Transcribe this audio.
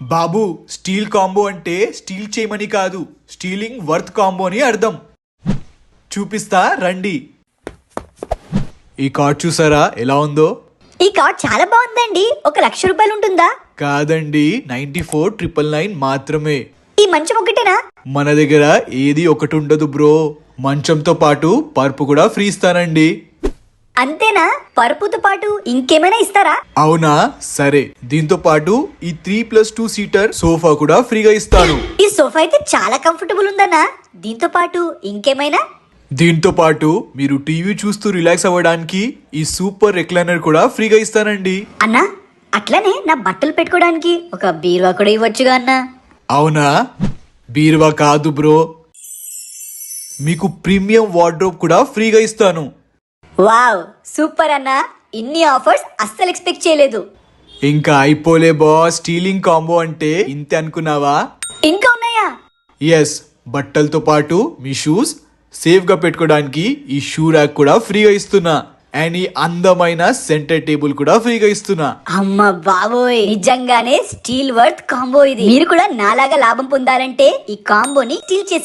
బాబు, steel combo అంటే steel చేయమని కాదు, స్టీలింగ్ వర్త్ కాంబో అని అర్థం. చూపిస్తా రండి. ఈ కార్డ్ చూసారా ఎలా ఉందో? ఈ కార్డ్ చాలా బాగుందండి. 1,00,000 రూపాయలు ఉంటుందా? కాదండి, 94,999 మాత్రమే. ఈ మంచం ఒకటేనా? మన దగ్గర ఏది ఒకటి ఉండదు బ్రో. మంచంతో పాటు పరుపు కూడా ఫ్రీ ఇస్తానండి. అంతేనా? పరుపుతో పాటు ఇంకేమైనా ఇస్తారా? అవునా, సరే. దీంతో పాటు ఈ 3+2 సీటర్ సోఫా కూడా ఫ్రీగా ఇస్తాను. ఈ సోఫా అయితే చాలా కంఫర్టబుల్ ఉందన్నా. దీంతో పాటు ఇంకేమైనా? దీంతో పాటు మీరు టీవీ చూస్తూ రిలాక్స్ అవ్వడానికి ఈ సూపర్ రెక్లైనర్ కూడా ఫ్రీగా ఇస్తానండి. అన్నా, అట్లనే నా బట్టలు పెట్టుకోవడానికి ఒక బీరువా కూడా ఇవ్వచ్చుగా అన్నా. అవునా? బీరువా కాదు బ్రో, మీకు ప్రీమియం వార్డ్రోబ్ కూడా ఫ్రీగా ఇస్తాను. వావ్, సూపర్ అన్నా. ఇన్ని ఆఫర్స్ అస్సలు ఎక్స్పెక్ట్ చేయలేదు. ఇంకా అయిపోలే బాస్, స్టీలింగ్ కాంబో అంటే ఇంతే అనుకున్నావా? ఇంకా ఉన్నాయా? ఎస్, బట్టలతో పాటు మీ షూస్ సేఫ్ గా పెట్టుకోవడానికి ఈ షూ ర్యాక్ కూడా ఫ్రీగా ఇస్తున్నా. అండ్ ఈ అందమైన సెంటర్ టేబుల్ కూడా ఫ్రీగా ఇస్తున్నా. అమ్మ బాబోయ్, నిజంగానే స్టీల్ వర్త్ కాంబో ఇది. మీరు కూడా నాలాగా లాభం పొందాలంటే ఈ కాంబోని స్టీల్ చేసే